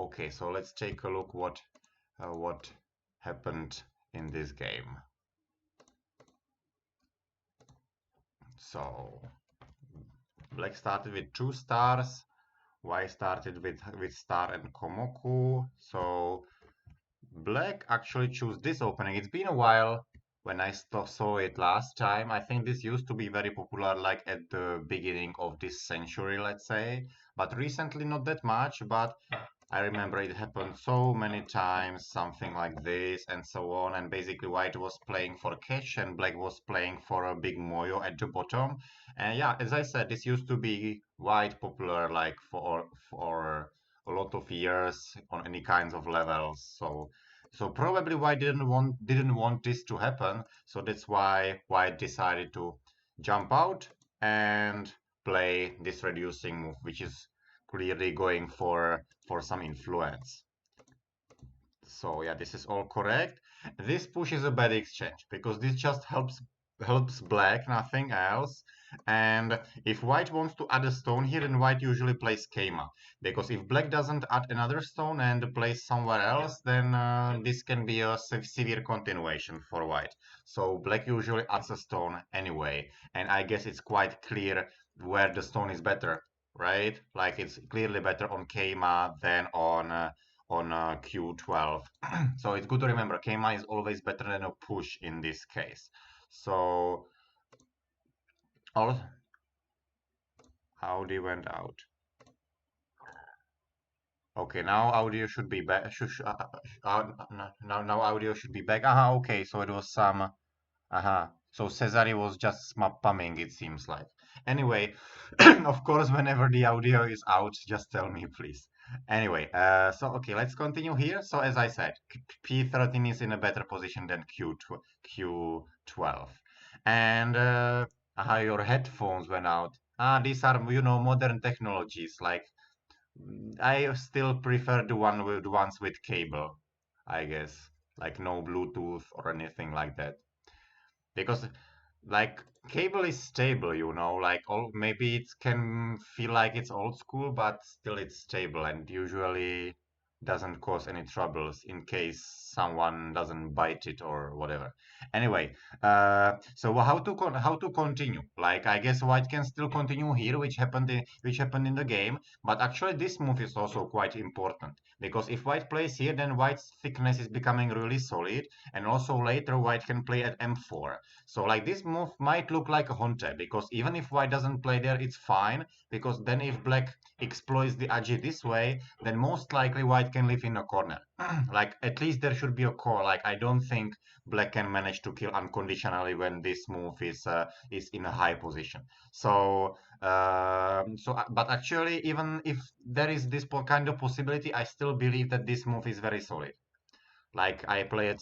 Okay, so let's take a look what happened in this game. So black started with 2 stars, white started with star and Komoku. So black actually chose this opening. It's been a while when I saw it last time. I think this used to be very popular like at the beginning of this century, let's say, but recently not that much. But I remember it happened so many times, something like this and so on. And basically white was playing for catch and black was playing for a big moyo at the bottom. And yeah, as I said, this used to be quite popular like for a lot of years on any kinds of levels. So probably white didn't want this to happen. So that's why white decided to jump out and play this reducing move, which is clearly going for some influence. So yeah, this is all correct. This push is a bad exchange because this just helps black, nothing else. And if white wants to add a stone here, then white usually plays Keima. Because if black doesn't add another stone and plays somewhere else, then this can be a severe continuation for white. So black usually adds a stone anyway. And I guess it's quite clear where the stone is better, right? Like it's clearly better on Keima than on Q12. So it's good to remember Keima is always better than a push in this case. So Audi went out. Okay, now audio should be back. Now audio should be back. Okay, so it was some. So Cesare was just spamming, it seems like. Anyway, of course, whenever the audio is out, just tell me, please. Anyway, so okay, let's continue here. So as I said, P13 is in a better position than Q12. And your headphones went out. These are, modern technologies. Like, I still prefer the ones with cable, I guess. Like no Bluetooth or anything like that. Because like cable is stable, like maybe it can feel like it's old school, but still it's stable and usually doesn't cause any troubles in case someone doesn't bite it or whatever. Anyway, so how to continue? Like I guess white can still continue here, which happened in the game, but actually this move is also quite important because if white plays here, then white's thickness is becoming really solid, and also later white can play at m4. So like this move might look like a Honte because even if white doesn't play there, it's fine because then if black exploits the Agi this way, then most likely white can live in a corner. Like at least there should be a core. Like I don't think black can manage to kill unconditionally when this move is in a high position. But actually, even if there is this kind of possibility, I still believe that this move is very solid. Like I played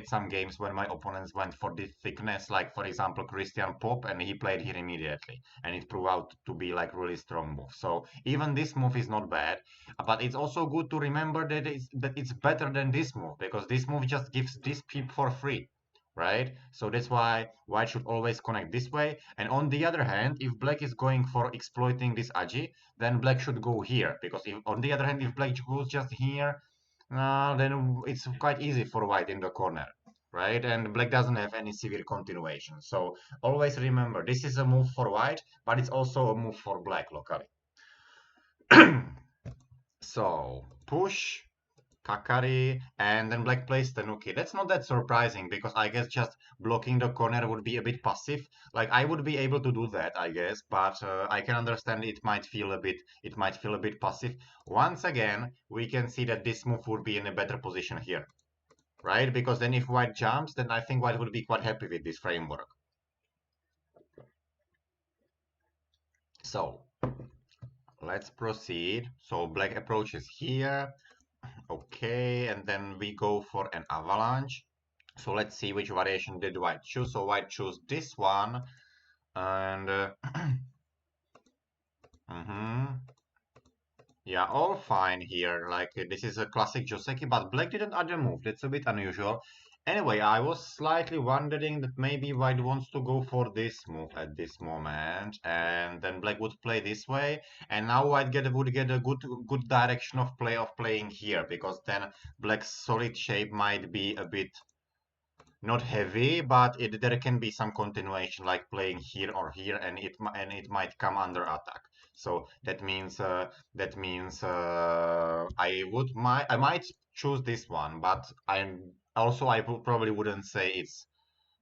some games when my opponents went for this thickness, like for example Christian Pop, and he played here immediately, and it proved out to be like really strong move. So even this move is not bad, but it's also good to remember that it's better than this move because this move just gives this peep for free. Right, so that's why white should always connect this way. And on the other hand, if black is going for exploiting this Agi, then black should go here because if on the other hand, if black goes just here, then it's quite easy for white in the corner, right? And black doesn't have any severe continuation. So always remember, this is a move for white, but it's also a move for black locally. So push, Kakari, and then black plays Tanuki. That's not that surprising because I guess just blocking the corner would be a bit passive. Like I would be able to do that, I guess, but I can understand it might feel a bit passive. Once again, we can see that this move would be in a better position here, right? Because then if white jumps, then I think white would be quite happy with this framework. So let's proceed. So black approaches here. Okay, and then we go for an avalanche. So let's see which variation did white choose. So white chose this one, and yeah, all fine here. Like this is a classic Joseki, but black didn't add a move. That's a bit unusual. Anyway, I was slightly wondering that maybe white wants to go for this move at this moment, and then black would play this way, and now white would get a good direction of playing here, because then black's solid shape might be a bit not heavy, but there can be some continuation, like playing here or here, and it might come under attack. So that means I might choose this one, but I probably wouldn't say it's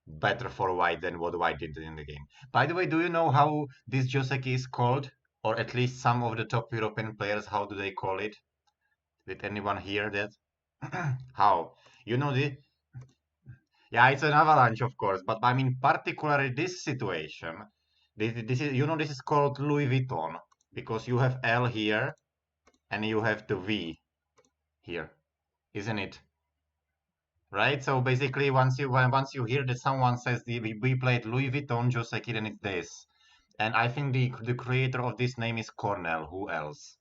better for white than what white did in the game. By the way, do you know how this Joseki is called, or at least some of the top European players? How do they call it? Did anyone hear that? How? You know the Yeah, it's an avalanche, of course, but I mean, particularly this situation, this is, this is called Louis Vuitton, because you have L here and you have the V here, isn't it? Right? So basically, once you hear that someone says we played Louis Vuitton Joseki, then it's this. And I think the creator of this name is Cornell. Who else?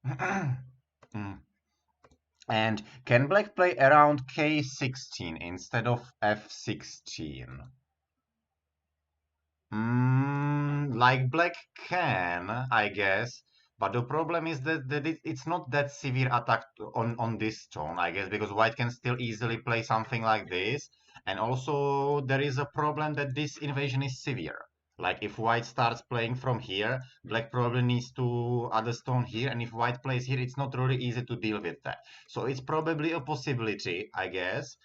Mm. And can black play around K16 instead of F16? Like black can, I guess, but the problem is that it's not that severe attack on this stone, I guess, because white can still easily play something like this. And also there is a problem that this invasion is severe. Like if white starts playing from here, black probably needs to add a stone here, and if white plays here, it's not really easy to deal with that. So it's probably a possibility, I guess.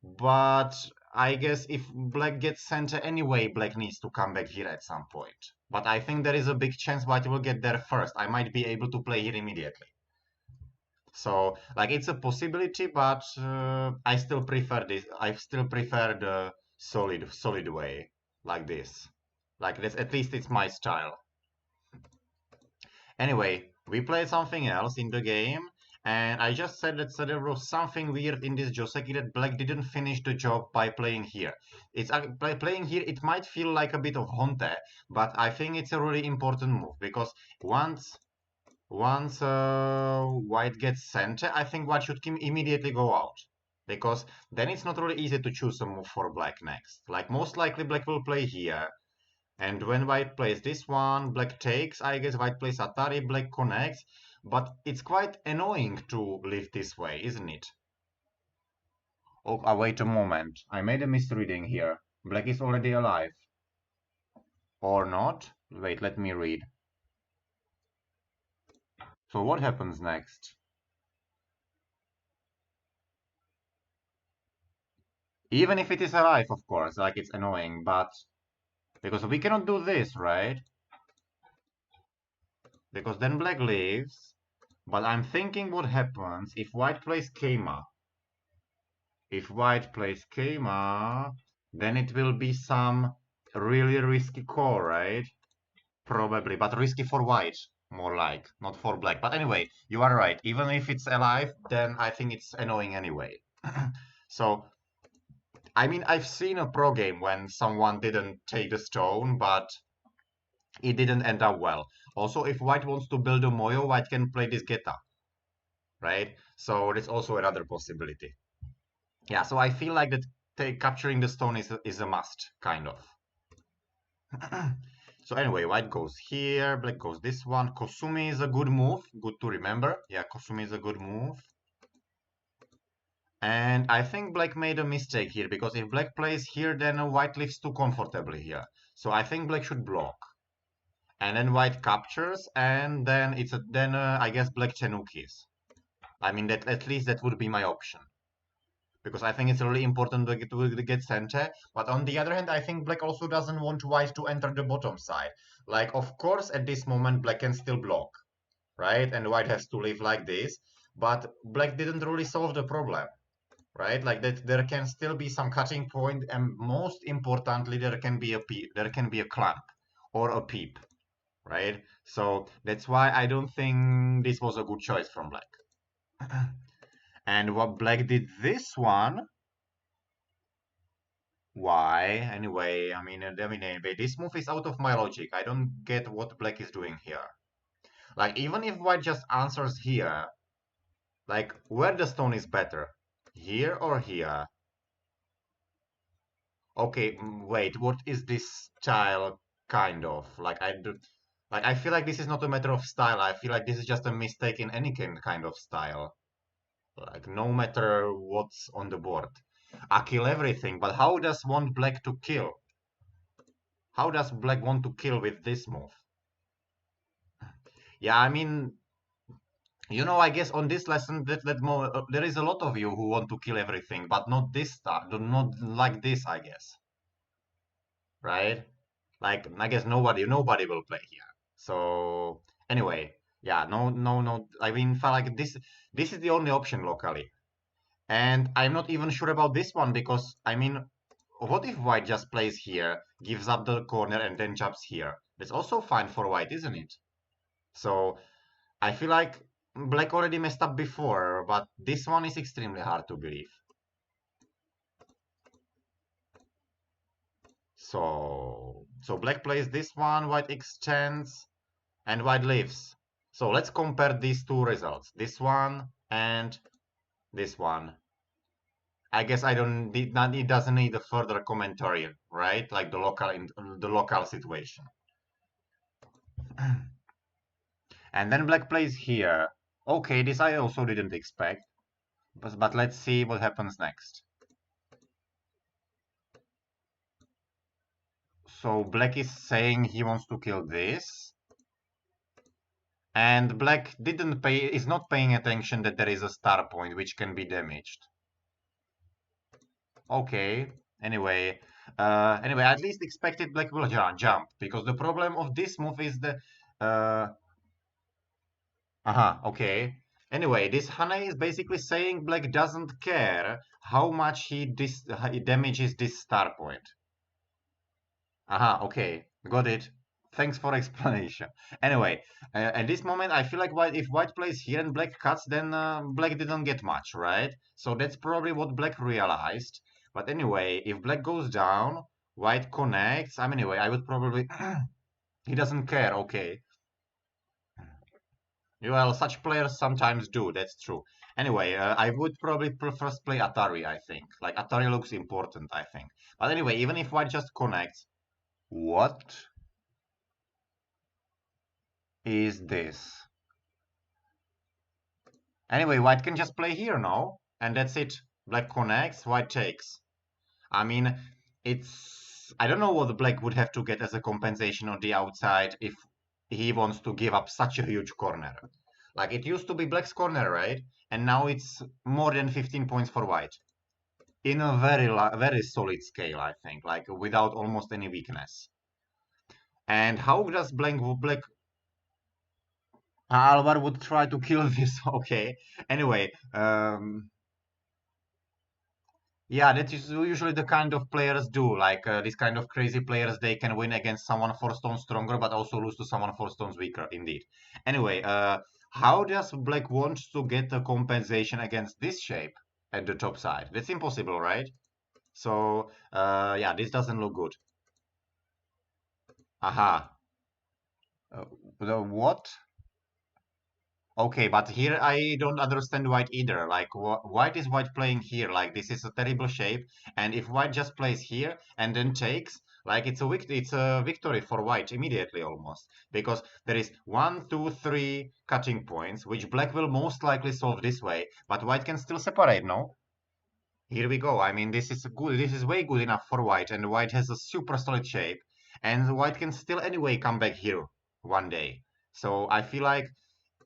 But I guess if black gets center anyway, black needs to come back here at some point. But I think there is a big chance white will get there first. I might be able to play here immediately. So, like, it's a possibility, but I still prefer this. I still prefer the solid way, like this. Like this, at least it's my style. Anyway, we played something else in the game, and I just said that there was something weird in this Joseki that black didn't finish the job by playing here. It's by playing here, it might feel like a bit of Honte, but I think it's a really important move, because once white gets center, I think white should immediately go out. Because then it's not really easy to choose a move for black next. Like most likely black will play here, and when white plays this one, black takes, I guess white plays Atari, black connects, but it's quite annoying to live this way, isn't it? Oh, wait a moment. I made a misreading here. Black is already alive. Or not? Wait, let me read. So what happens next? Even if it is alive, of course, like it's annoying, but... Because we cannot do this, right? Because then black leaves. But I'm thinking what happens if white plays Keima. If white plays Keima, then it will be some really risky call, right? Probably, but risky for white, more like, not for black. But anyway, you are right. Even if it's alive, then I think it's annoying anyway. So, I mean, I've seen a pro game when someone didn't take the stone, but it didn't end up well. Also, if white wants to build a Moyo, white can play this Geta, right? So that's also another possibility. Yeah, so I feel like that capturing the stone is a must, kind of. So anyway, white goes here, black goes this one. Kosumi is a good move, good to remember. Yeah, Kosumi is a good move. And I think black made a mistake here, because if black plays here, then white lives too comfortably here. So I think black should block. And then white captures, and then I guess black Chenukis. I mean, that at least that would be my option, because I think it's really important to get center. But on the other hand, I think black also doesn't want white to enter the bottom side. Like, of course, at this moment, black can still block, right? And white has to live like this. But black didn't really solve the problem, right? Like that, there can still be some cutting point, and most importantly, there can be a clamp or a peep, right? So that's why I don't think this was a good choice from black. And what black did this one, why? Anyway, anyway, this move is out of my logic. I don't get what black is doing here. Like, even if white just answers here, like, where the stone is better? Here or here? Okay, wait, what is this style kind of? Like I feel like this is not a matter of style. I feel like this is just a mistake in any kind of style. Like no matter what's on the board. I kill everything, but how does want black to kill? How does black want to kill with this move? Yeah, I mean, I guess on this lesson there is a lot of you who want to kill everything, but not this stuff, not like this, I guess, right? Like I guess nobody will play here. So anyway, yeah, no. I mean, felt like this is the only option locally, and I'm not even sure about this one because I mean, what if white just plays here, gives up the corner, and then jumps here? That's also fine for white, isn't it? So I feel like black already messed up before, but this one is extremely hard to believe. So black plays this one, white extends, and white leaves. So let's compare these two results, this one and this one. I guess I don't need not it doesn't need a further commentary, right? Like the local situation. And then black plays here. Okay, this I also didn't expect. But let's see what happens next. So black is saying he wants to kill this. And black is not paying attention that there is a star point which can be damaged. Okay. Anyway, at least expected black will jump because the problem of this move is the okay. Anyway, this Hane is basically saying black doesn't care how much he damages this star point. Okay, got it. Thanks for explanation. Anyway, at this moment, I feel like if white plays here and black cuts, then black didn't get much, right? So that's probably what black realized. But anyway, if black goes down, white connects. Anyway, I would probably... He doesn't care, okay. Well, such players sometimes do, that's true. Anyway, I would probably first play Atari, I think. Like, Atari looks important, I think. But anyway, even if white just connects, what is this? Anyway, white can just play here now, and that's it. Black connects, white takes. I mean, I don't know what the black would have to get as a compensation on the outside if he wants to give up such a huge corner. Like, it used to be black's corner, right? And now it's more than 15 points for white. In a very solid scale, I think, like without almost any weakness. And how does black Alvar would try to kill this? Okay. Anyway, yeah, that is usually the kind of players do. Like these kind of crazy players, they can win against someone 4 stones stronger, but also lose to someone 4 stones weaker. Indeed. Anyway, how does black want to get a compensation against this shape at the top side? That's impossible, right? So yeah, this doesn't look good. Aha. The what? Okay, but here I don't understand white either. Like, white is white playing here. Like, this is a terrible shape. And if white just plays here and then takes, like, it's a victory for white immediately almost. Because there is 1, 2, 3 cutting points, which black will most likely solve this way. But white can still separate, no? Here we go. I mean, this is good. This is way good enough for white. And white has a super solid shape. And white can still anyway come back here one day. So I feel like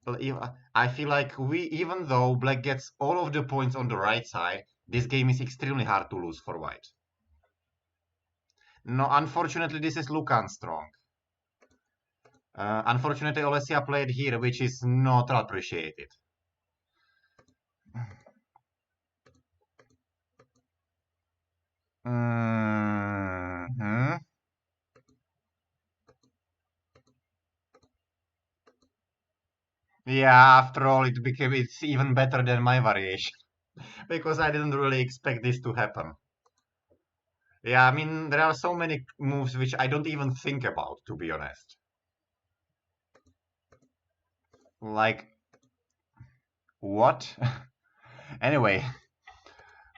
even though black gets all of the points on the right side, this game is extremely hard to lose for white. No, unfortunately, this is Lukan strong. Unfortunately, Olesia played here, which is not appreciated. Hmm. Yeah, after all, it's even better than my variation because I didn't really expect this to happen. Yeah, I mean, there are so many moves which I don't even think about, to be honest. Like, what? Anyway,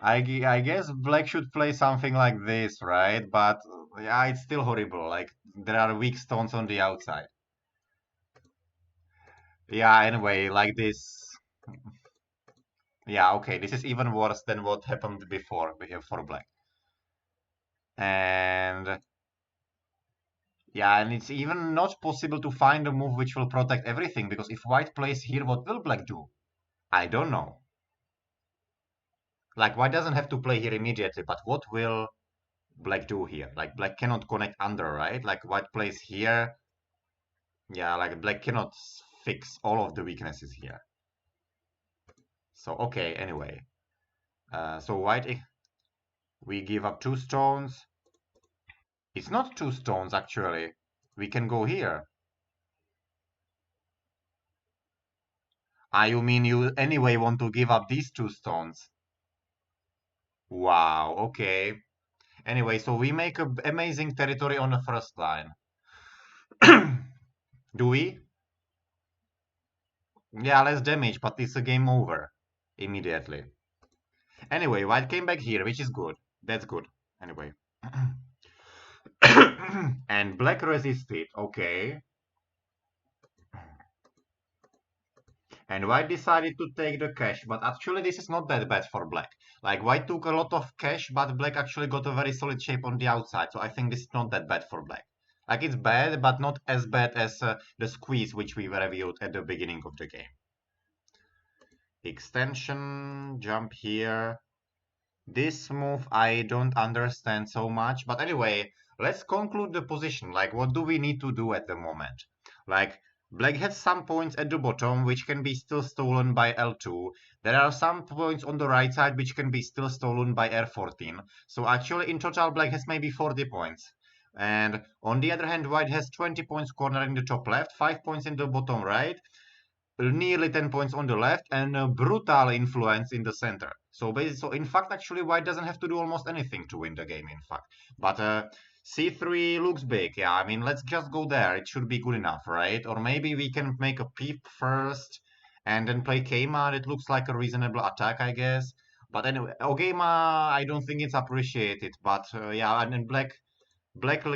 I guess black should play something like this, right? But yeah, it's still horrible. Like there are weak stones on the outside. Yeah, anyway, like this. Yeah, okay, this is even worse than what happened before for black. And yeah, and it's even not possible to find a move which will protect everything, because if white plays here, what will black do? I don't know. Like white doesn't have to play here immediately, but what will black do here? Like black cannot connect under, right? Like white plays here. Yeah, like black cannot fix all of the weaknesses here. So okay, anyway. So white, we give up 2 stones. It's not 2 stones actually. We can go here. Ah, you mean you anyway want to give up these 2 stones? Wow, okay. Anyway, so we make a amazing territory on the first line. Do we? Yeah, less damage, but it's a game over immediately. Anyway, white came back here, which is good. That's good. Anyway. And black resisted, okay. And white decided to take the cash, but actually this is not that bad for black. Like white took a lot of cash, but black actually got a very solid shape on the outside. So I think this is not that bad for black. Like it's bad, but not as bad as the squeeze which we reviewed at the beginning of the game. Extension, jump here. This move I don't understand so much, but anyway, let's conclude the position. Like, what do we need to do at the moment? Like, black has some points at the bottom which can be still stolen by L2. There are some points on the right side which can be still stolen by R14. So actually, in total, black has maybe 40 points. And on the other hand, white has 20 points corner in the top left, 5 points in the bottom right, nearly 10 points on the left, and a brutal influence in the center. So basically, so in fact, actually, white doesn't have to do almost anything to win the game, in fact. But C3 looks big. Yeah, I mean, let's just go there. It should be good enough, right? Or maybe we can make a peep first and then play Keima. It looks like a reasonable attack, I guess. But anyway, Ogema, I don't think it's appreciated. But yeah, and then black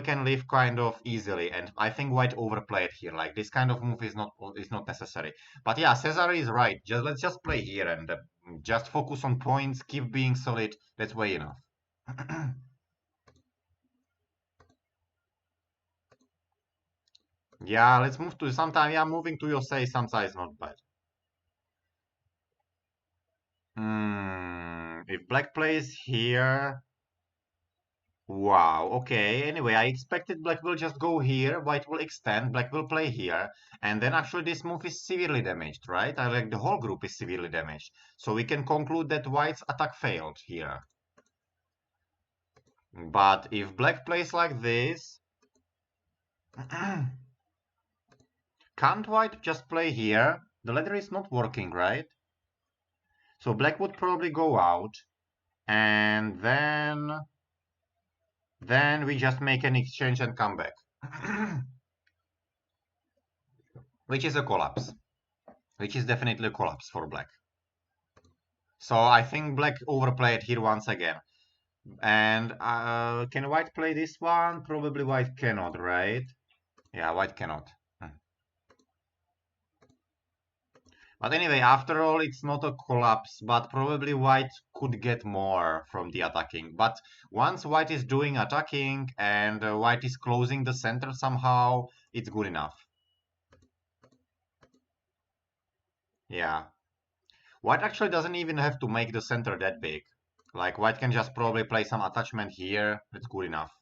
can live kind of easily, and I think white overplayed here. Like this kind of move is not necessary. But yeah, Cesar is right. Let's just play here and just focus on points, keep being solid. That's way enough. Yeah, let's move to sometime. Yeah, moving to your say sometimes is not bad. If black plays here, wow, okay. Anyway, I expected black will just go here, white will extend, black will play here, and then actually this move is severely damaged, right? I like the whole group is severely damaged. So we can conclude that white's attack failed here. But if black plays like this, can't white just play here? The ladder is not working, right? So black would probably go out, and then we just make an exchange and come back. Which is a collapse. Which is definitely a collapse for black. So I think black overplayed here once again. And can white play this one? Probably white cannot, right? Yeah, white cannot. But anyway, after all, it's not a collapse, but probably white could get more from the attacking. But once white is doing attacking and white is closing the center somehow, it's good enough. Yeah. White actually doesn't even have to make the center that big. Like white can just probably play some attachment here. That's good enough.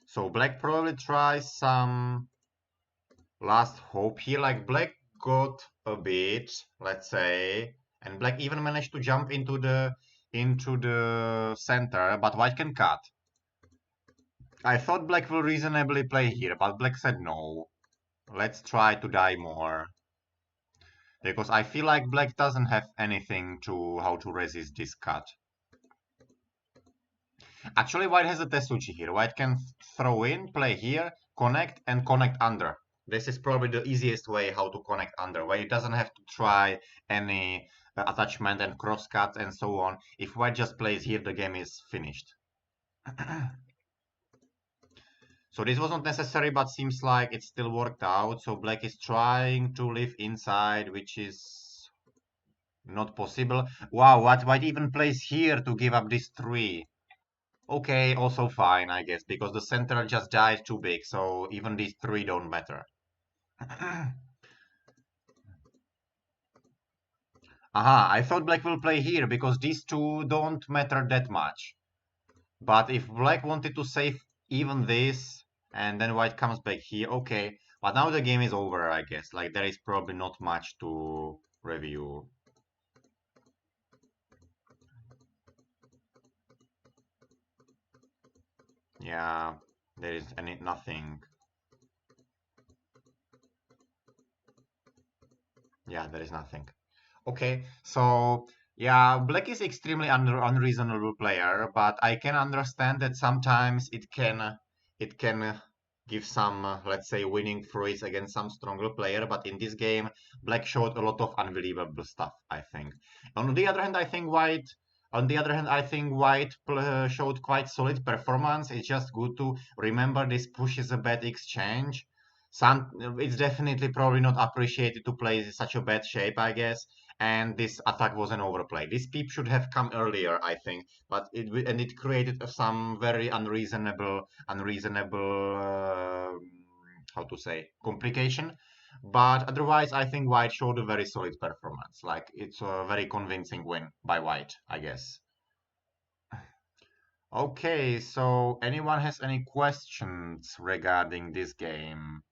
So black probably tries some last hope here. Like black got a bit, let's say, and black even managed to jump into the center, but white can cut. I thought black will reasonably play here, but black said no. Let's try to die more. Because I feel like black doesn't have anything to how to resist this cut. Actually, white has a Tesuchi here. White can throw in, play here, connect, and connect under. This is probably the easiest way how to connect under, where it doesn't have to try any attachment and crosscut and so on. If white just plays here, the game is finished. So this was not necessary, but seems like it still worked out. So black is trying to live inside, which is not possible. Wow, what white even plays here to give up this 3? Okay, also fine, I guess, because the center just died too big, so even these 3 don't matter. Aha, I thought black will play here because these 2 don't matter that much. But if black wanted to save even this, and then white comes back here, okay. But now the game is over, I guess. Like, there is probably not much to review. Yeah, there is nothing. Yeah, there is nothing. Okay, so yeah, black is extremely unreasonable player, but I can understand that sometimes it can give some let's say winning throws against some stronger player. But in this game, black showed a lot of unbelievable stuff, I think. On the other hand, I think white showed quite solid performance. It's just good to remember this push is a bad exchange. It's definitely probably not appreciated to play such a bad shape, I guess. And this attack was an overplay. This peep should have come earlier, I think, but it created some very unreasonable how to say complication. But otherwise, I think white showed a very solid performance. Like it's a very convincing win by white, I guess. Okay, so anyone has any questions regarding this game?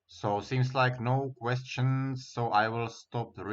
So seems like no questions, so I will stop the